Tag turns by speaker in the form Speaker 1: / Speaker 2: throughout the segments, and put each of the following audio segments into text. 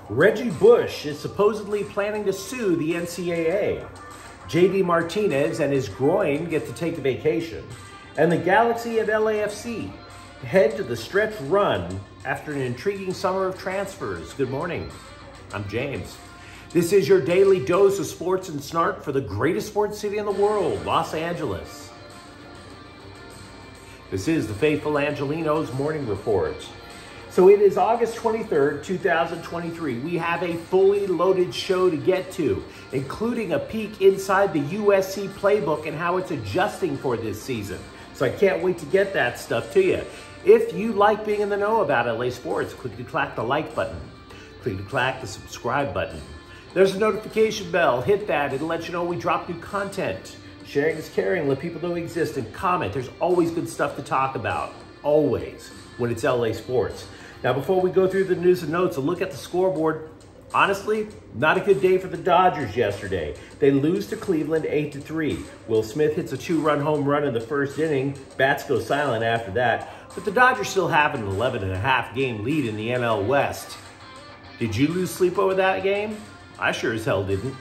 Speaker 1: Reggie Bush is supposedly planning to sue the NCAA. JD Martinez and his groin get to take a vacation. And the Galaxy of LAFC head to the stretch run after an intriguing summer of transfers. Good morning. I'm James. This is your daily dose of sports and snark for the greatest sports city in the world, Los Angeles. This is the faithful Angelenos Morning Report. So it is August 23rd, 2023. We have a fully loaded show to get to, including a peek inside the USC playbook and how it's adjusting for this season. So I can't wait to get that stuff to you. If you like being in the know about LA sports, click-clack the like button. Click-clack the subscribe button. There's a notification bell. Hit that. It'll let you know we drop new content. Sharing is caring. Let people know we exist and comment. There's always good stuff to talk about. Always. When it's LA sports. Now, before we go through the news and notes, a look at the scoreboard. Honestly, not a good day for the Dodgers yesterday. They lose to Cleveland 8-3. Will Smith hits a 2-run home run in the first inning. Bats go silent after that. But the Dodgers still have an 11.5 game lead in the NL West. Did you lose sleep over that game? I sure as hell didn't.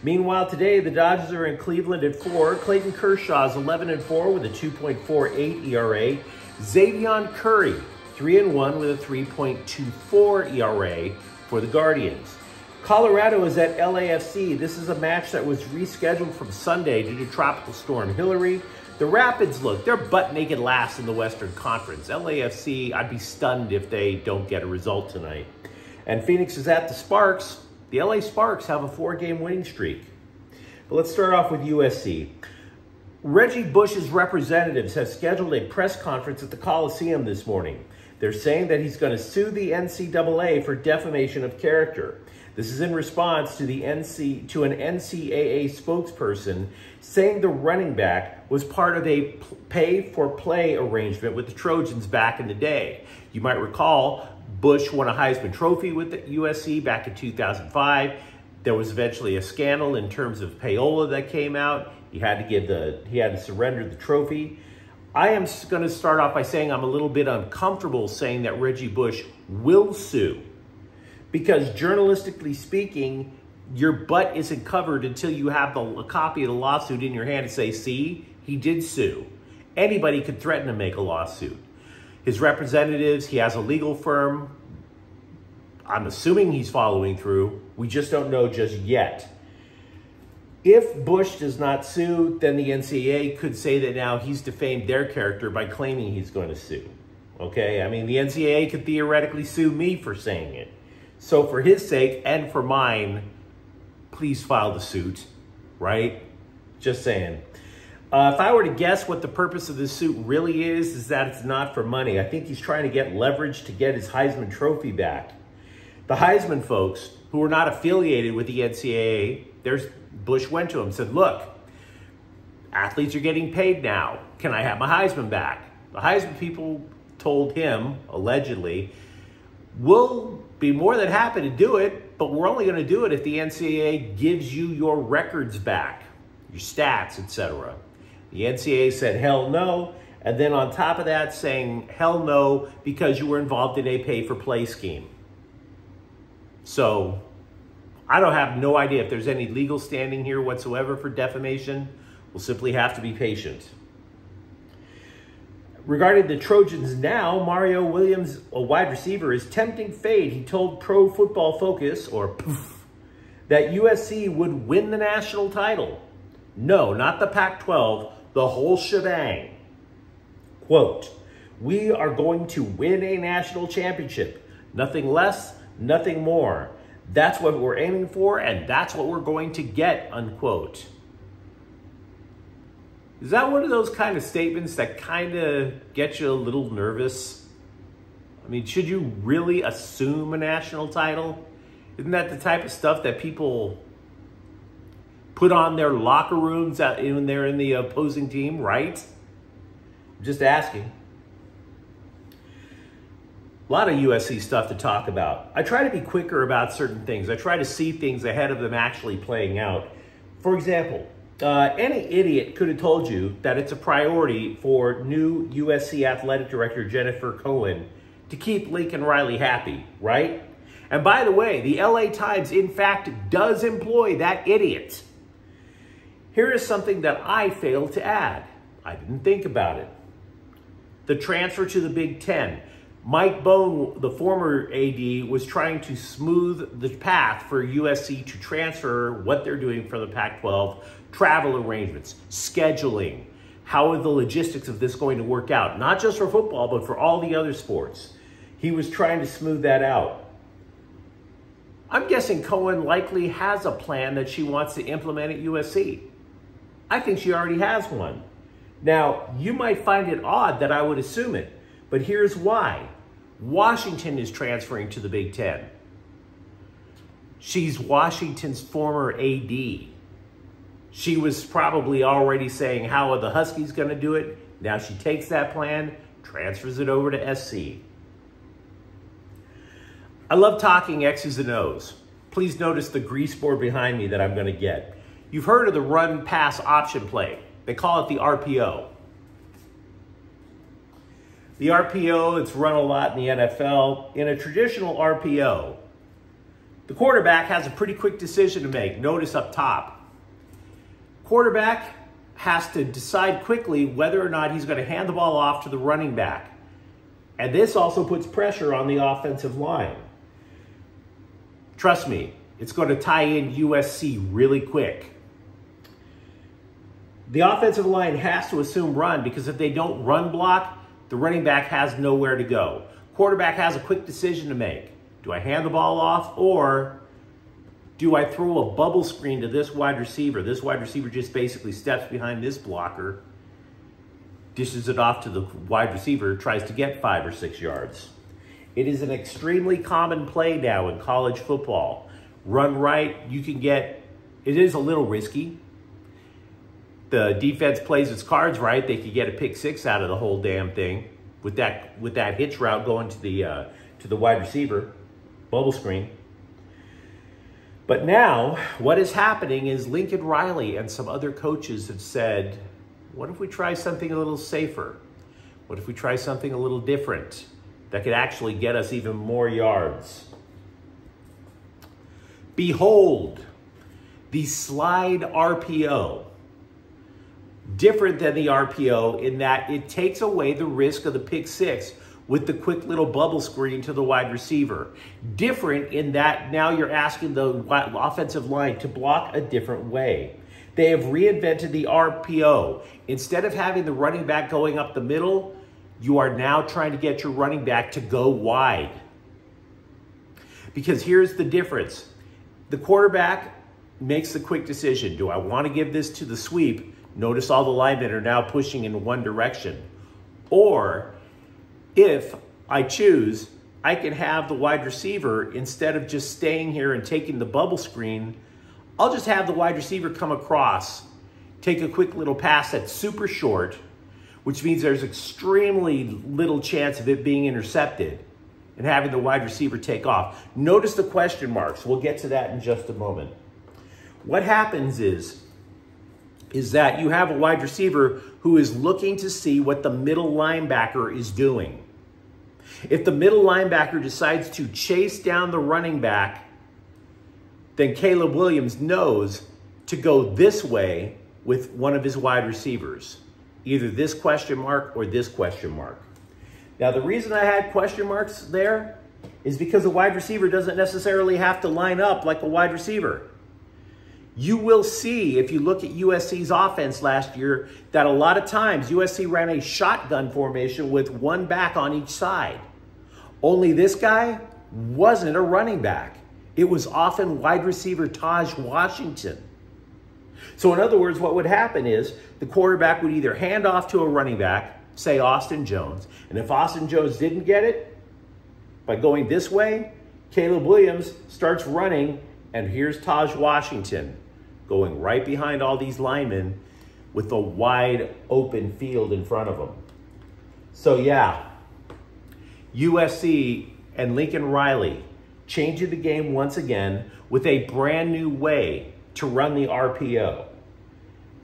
Speaker 1: Meanwhile, today, the Dodgers are in Cleveland at 4. Clayton Kershaw's 11-4 with a 2.48 ERA. Xavier Curry, 3-1 with a 3.24 ERA for the Guardians. Colorado is at LAFC. This is a match that was rescheduled from Sunday due to Tropical Storm Hillary. The Rapids, look, they're butt naked last in the Western Conference. LAFC, I'd be stunned if they don't get a result tonight. And Phoenix is at the Sparks. The LA Sparks have a 4-game winning streak. But let's start off with USC. Reggie Bush's representatives have scheduled a press conference at the Coliseum this morning. They're saying that he's going to sue the NCAA for defamation of character. This is in response to an NCAA spokesperson saying the running back was part of a pay-for-play arrangement with the Trojans back in the day. You might recall Bush won a Heisman Trophy with the USC back in 2005. There was eventually a scandal in terms of payola that came out. He had to surrender the trophy. I am going to start off by saying I'm a little bit uncomfortable saying that Reggie Bush will sue, because journalistically speaking, your butt isn't covered until you have a copy of the lawsuit in your hand and say, see, he did sue. Anybody could threaten to make a lawsuit. His representatives, he has a legal firm. I'm assuming he's following through. We just don't know just yet. If Bush does not sue, then the NCAA could say that now he's defamed their character by claiming he's going to sue. Okay? I mean, the NCAA could theoretically sue me for saying it. So for his sake and for mine, please file the suit, right? Just saying. If I were to guess what the purpose of this suit really is that it's not for money. I think he's trying to get leverage to get his Heisman Trophy back. The Heisman folks, who are not affiliated with the NCAA, Bush went to him and said, look, athletes are getting paid now. Can I have my Heisman back? The Heisman people told him, allegedly, we'll be more than happy to do it, but we're only going to do it if the NCAA gives you your records back, your stats, etc. The NCAA said, hell no. And then on top of that, saying, hell no, because you were involved in a pay-for-play scheme. So I don't have no idea if there's any legal standing here whatsoever for defamation. We'll simply have to be patient. Regarding the Trojans now, Mario Williams, a wide receiver, is tempting fate. He told Pro Football Focus, or POOF, that USC would win the national title. No, not the Pac-12, the whole shebang. Quote, we are going to win a national championship. Nothing less, nothing more. That's what we're aiming for, and that's what we're going to get, unquote. Is that one of those kind of statements that kind of get you a little nervous? I mean, should you really assume a national title? Isn't that the type of stuff that people put on their locker rooms when they're in the opposing team, right? I'm just asking. A lot of USC stuff to talk about. I try to be quicker about certain things. I try to see things ahead of them actually playing out. For example, any idiot could have told you that it's a priority for new USC athletic director Jennifer Cohen to keep Lincoln Riley happy, right? And by the way, the LA Times, in fact, does employ that idiot. Here is something that I failed to add. I didn't think about it. The transfer to the Big Ten. Mike Bone, the former AD, was trying to smooth the path for USC to transfer what they're doing for the Pac-12, travel arrangements, scheduling. How are the logistics of this going to work out? Not just for football, but for all the other sports. He was trying to smooth that out. I'm guessing Cohen likely has a plan that she wants to implement at USC. I think she already has one. Now, you might find it odd that I would assume it, but here's why. Washington is transferring to the Big Ten. She's Washington's former AD. She was probably already saying, how are the Huskies going to do it? Now she takes that plan, transfers it over to SC. I love talking X's and O's. Please notice the grease board behind me that I'm going to get. You've heard of the run-pass option play. They call it the RPO. The RPO, it's run a lot in the NFL. In a traditional RPO, the quarterback has a pretty quick decision to make. Notice up top. Quarterback has to decide quickly whether or not he's going to hand the ball off to the running back. And this also puts pressure on the offensive line. Trust me, it's going to tie in USC really quick. The offensive line has to assume run because if they don't run block, the running back has nowhere to go. Quarterback has a quick decision to make. Do I hand the ball off or do I throw a bubble screen to this wide receiver? This wide receiver just basically steps behind this blocker, dishes it off to the wide receiver, tries to get 5 or 6 yards. It is an extremely common play now in college football. Run right, you can get, it is a little risky. The defense plays its cards right, they could get a pick 6 out of the whole damn thing with that hitch route going to the wide receiver, bubble screen. But now, what is happening is Lincoln Riley and some other coaches have said, what if we try something a little safer? What if we try something a little different that could actually get us even more yards? Behold, the slide RPO. Different than the RPO in that it takes away the risk of the pick 6 with the quick little bubble screen to the wide receiver. Different in that now you're asking the offensive line to block a different way. They have reinvented the RPO. Instead of having the running back going up the middle, you are now trying to get your running back to go wide. Because here's the difference. The quarterback makes the quick decision. Do I want to give this to the sweep? Notice all the linemen are now pushing in one direction. Or if I choose, I can have the wide receiver, instead of just staying here and taking the bubble screen, I'll just have the wide receiver come across, take a quick little pass that's super short, which means there's extremely little chance of it being intercepted, and having the wide receiver take off. Notice the question marks. We'll get to that in just a moment. What happens is that you have a wide receiver who is looking to see what the middle linebacker is doing. If the middle linebacker decides to chase down the running back, then Caleb Williams knows to go this way with one of his wide receivers, either this question mark or this question mark. Now, the reason I had question marks there is because a wide receiver doesn't necessarily have to line up like a wide receiver. You will see, if you look at USC's offense last year, that a lot of times USC ran a shotgun formation with one back on each side. Only this guy wasn't a running back. It was often wide receiver Taj Washington. So in other words, what would happen is the quarterback would either hand off to a running back, say Austin Jones, and if Austin Jones didn't get it, by going this way, Caleb Williams starts running, and here's Taj Washington going right behind all these linemen with a wide open field in front of them. So yeah, USC and Lincoln Riley changing the game once again with a brand new way to run the RPO.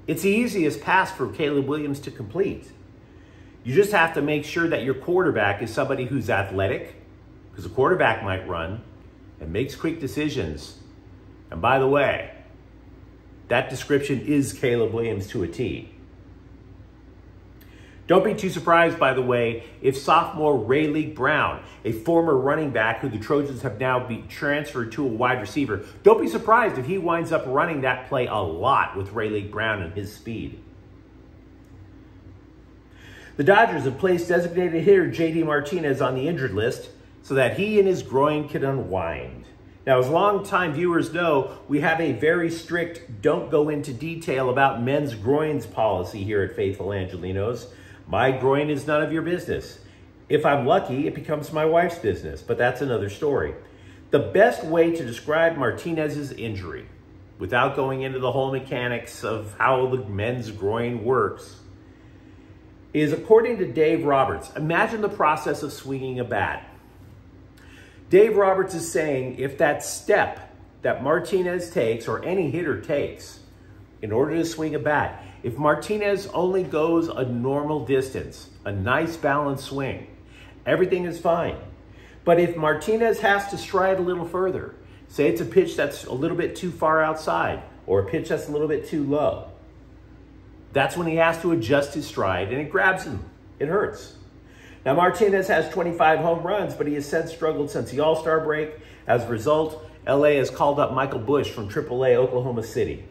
Speaker 1: It's the easiest pass for Caleb Williams to complete. You just have to make sure that your quarterback is somebody who's athletic, because a quarterback might run, and makes quick decisions. And by the way, that description is Caleb Williams to a T. Don't be too surprised, by the way, if sophomore Rayleigh Brown, a former running back who the Trojans have now been transferred to a wide receiver, don't be surprised if he winds up running that play a lot with Rayleigh Brown and his speed. The Dodgers have placed designated hitter J.D. Martinez on the injured list so that he and his groin can unwind. Now, as longtime viewers know, we have a very strict don't go into detail about men's groins policy here at Faithful Angelenos. My groin is none of your business. If I'm lucky, it becomes my wife's business, but that's another story. The best way to describe Martinez's injury, without going into the whole mechanics of how the men's groin works, is according to Dave Roberts. Imagine the process of swinging a bat. Dave Roberts is saying if that step that Martinez takes, or any hitter takes, in order to swing a bat, if Martinez only goes a normal distance, a nice balanced swing, everything is fine. But if Martinez has to stride a little further, say it's a pitch that's a little bit too far outside, or a pitch that's a little bit too low, that's when he has to adjust his stride, and it grabs him. It hurts. Now, Martinez has 25 home runs, but he has since struggled since the All-Star break. As a result, LA has called up Michael Bush from AAA Oklahoma City.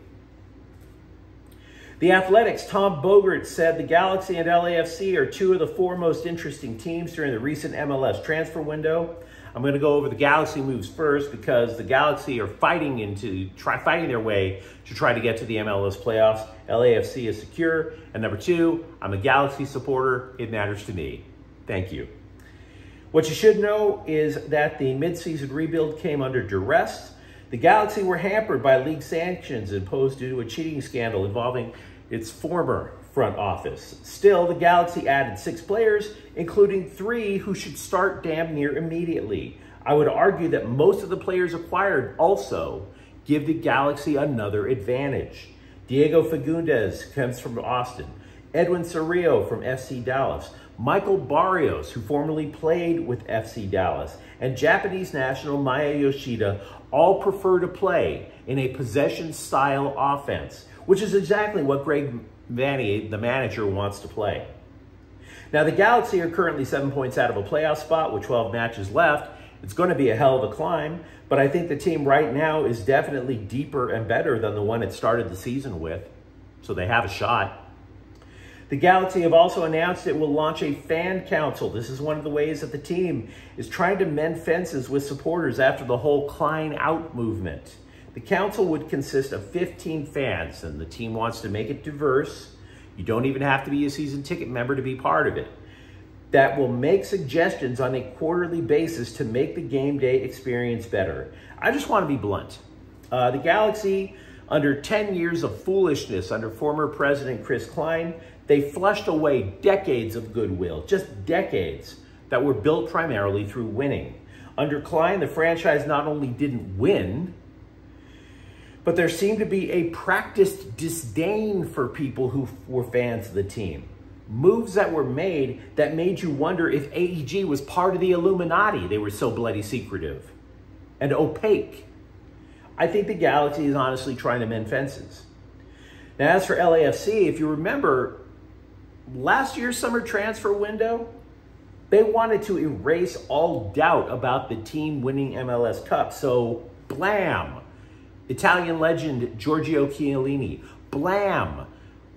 Speaker 1: The Athletics' Tom Bogert said the Galaxy and LAFC are two of the four most interesting teams during the recent MLS transfer window. I'm going to go over the Galaxy moves first because the Galaxy are fighting their way to try to get to the MLS playoffs. LAFC is secure. And number two, I'm a Galaxy supporter. It matters to me. Thank you. What you should know is that the midseason rebuild came under duress. The Galaxy were hampered by league sanctions imposed due to a cheating scandal involving its former front office. Still, the Galaxy added 6 players, including 3 who should start damn near immediately. I would argue that most of the players acquired also give the Galaxy another advantage. Diego Fagundes comes from Austin. Edwin Cerrillo from FC Dallas. Michael Barrios, who formerly played with FC Dallas, and Japanese national Maya Yoshida all prefer to play in a possession-style offense, which is exactly what Greg Vanney, the manager, wants to play. Now, the Galaxy are currently 7 points out of a playoff spot with 12 matches left. It's going to be a hell of a climb, but I think the team right now is definitely deeper and better than the one it started the season with, so they have a shot. The Galaxy have also announced it will launch a fan council. This is one of the ways that the team is trying to mend fences with supporters after the whole Klein out movement. The council would consist of 15 fans, and the team wants to make it diverse. You don't even have to be a season ticket member to be part of it. That will make suggestions on a quarterly basis to make the game day experience better. I just want to be blunt. The Galaxy, under 10 years of foolishness under former President Chris Klein, they flushed away decades of goodwill, just decades, that were built primarily through winning. Under Klein, the franchise not only didn't win, but there seemed to be a practiced disdain for people who were fans of the team. Moves that were made that made you wonder if AEG was part of the Illuminati. They were so bloody secretive and opaque. I think the Galaxy is honestly trying to mend fences. Now, as for LAFC, if you remember, last year's summer transfer window, they wanted to erase all doubt about the team winning MLS Cup. So, blam! Italian legend Giorgio Chiellini. Blam!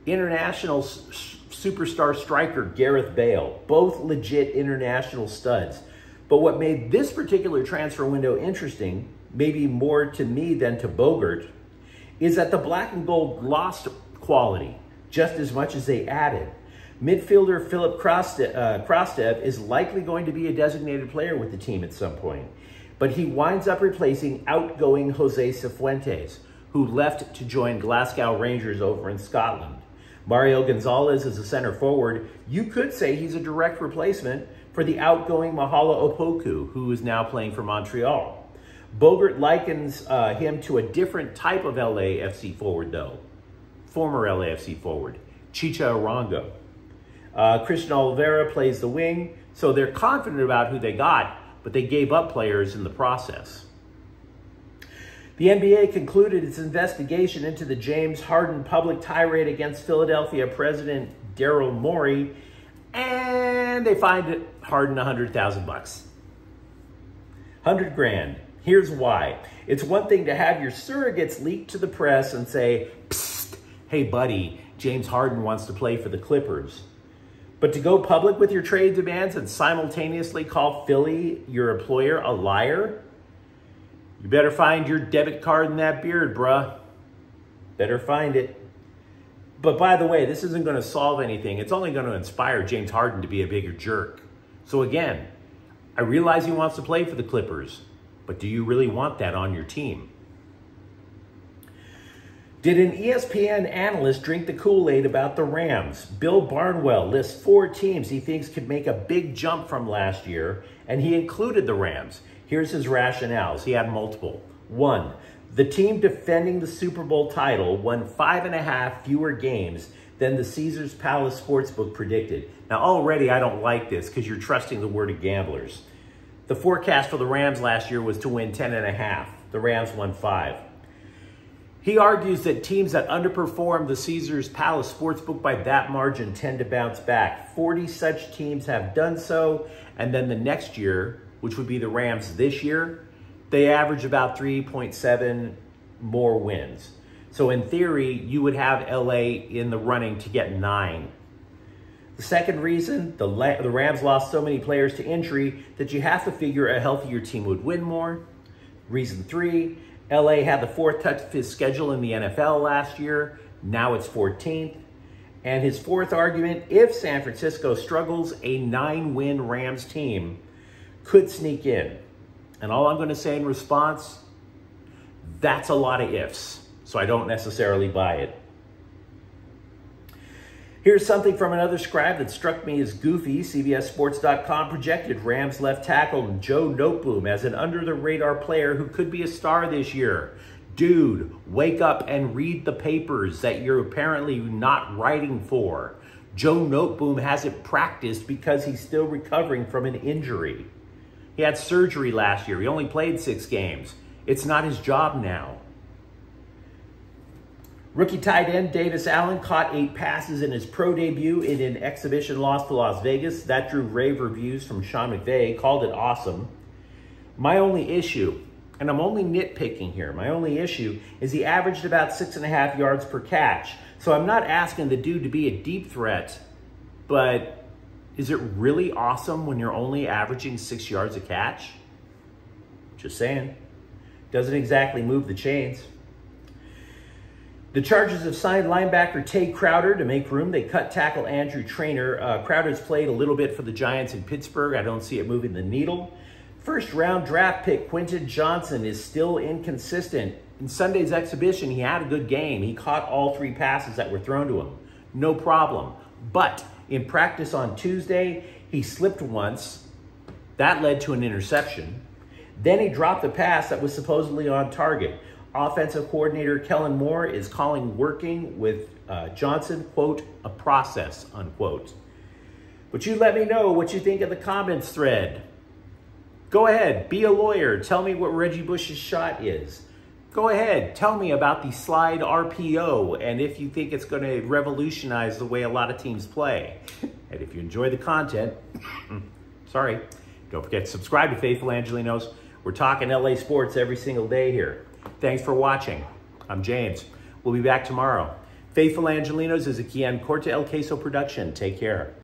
Speaker 1: International superstar striker Gareth Bale. Both legit international studs. But what made this particular transfer window interesting, maybe more to me than to Bogert, is that the black and gold lost quality just as much as they added. Midfielder Philip Krastev is likely going to be a designated player with the team at some point, but he winds up replacing outgoing Jose Cifuentes, who left to join Glasgow Rangers over in Scotland. Mario Gonzalez is a center forward. You could say he's a direct replacement for the outgoing Mahala Opoku, who is now playing for Montreal. Bogert likens him to a different type of LAFC forward, though. Former LAFC forward, Chicha Arango. Christian Oliveira plays the wing, so they're confident about who they got, but they gave up players in the process. The NBA concluded its investigation into the James Harden public tirade against Philadelphia president Daryl Morey, and they fined Harden $100,000. $100,000. Here's why. It's one thing to have your surrogates leak to the press and say, "Psst, hey buddy, James Harden wants to play for the Clippers." But to go public with your trade demands and simultaneously call Philly, your employer, a liar? You better find your debit card in that beard, bruh. Better find it. But by the way, this isn't going to solve anything. It's only going to inspire James Harden to be a bigger jerk. So again, I realize he wants to play for the Clippers, but do you really want that on your team? Did an ESPN analyst drink the Kool-Aid about the Rams? Bill Barnwell lists 4 teams he thinks could make a big jump from last year, and he included the Rams. Here's his rationales. He had multiple. 1, the team defending the Super Bowl title won 5.5 fewer games than the Caesars Palace Sportsbook predicted. Now, already I don't like this because you're trusting the word of gamblers. The forecast for the Rams last year was to win 10.5. The Rams won 5. He argues that teams that underperform the Caesars Palace Sportsbook by that margin tend to bounce back. 40 such teams have done so, and then the next year, which would be the Rams this year, they average about 3.7 more wins. So in theory, you would have LA in the running to get 9. The second reason, the Rams lost so many players to injury that you have to figure a healthier team would win more. Reason 3, LA had the 4th toughest schedule in the NFL last year. Now it's 14th. And his 4th argument, if San Francisco struggles, a 9-win Rams team could sneak in. And all I'm going to say in response, that's a lot of ifs. So I don't necessarily buy it. Here's something from another scribe that struck me as goofy. CBSSports.com projected Rams left tackle Joe Noteboom as an under-the-radar player who could be a star this year. Dude, wake up and read the papers that you're apparently not writing for. Joe Noteboom hasn't practiced because he's still recovering from an injury. He had surgery last year. He only played 6 games. It's not his job now. Rookie tight end Davis Allen caught 8 passes in his pro debut in an exhibition loss to Las Vegas. That drew rave reviews from Sean McVay, called it awesome. My only issue, and I'm only nitpicking here, my only issue is he averaged about 6.5 yards per catch. So I'm not asking the dude to be a deep threat, but is it really awesome when you're only averaging 6 yards a catch? Just saying. Doesn't exactly move the chains. The Chargers have signed linebacker Tay Crowder to make room. They cut tackle Andrew Traynor. Crowder's played a little bit for the Giants in Pittsburgh. I don't see it moving the needle. First-round draft pick Quentin Johnson is still inconsistent. In Sunday's exhibition, he had a good game. He caught all 3 passes that were thrown to him. No problem. But in practice on Tuesday, he slipped once. That led to an interception. Then he dropped a pass that was supposedly on target. Offensive coordinator Kellen Moore is calling working with Johnson, quote, a process, unquote. But you let me know what you think of the comments thread. Go ahead, be a lawyer. Tell me what Reggie Bush's shot is. Go ahead, tell me about the slide RPO and if you think it's going to revolutionize the way a lot of teams play. And if you enjoy the content, sorry, don't forget to subscribe to Faithful Angelenos. We're talking LA sports every single day here. Thanks for watching. I'm James. We'll be back tomorrow. Faithful Angelenos is a Kian Corte El Queso production. Take care.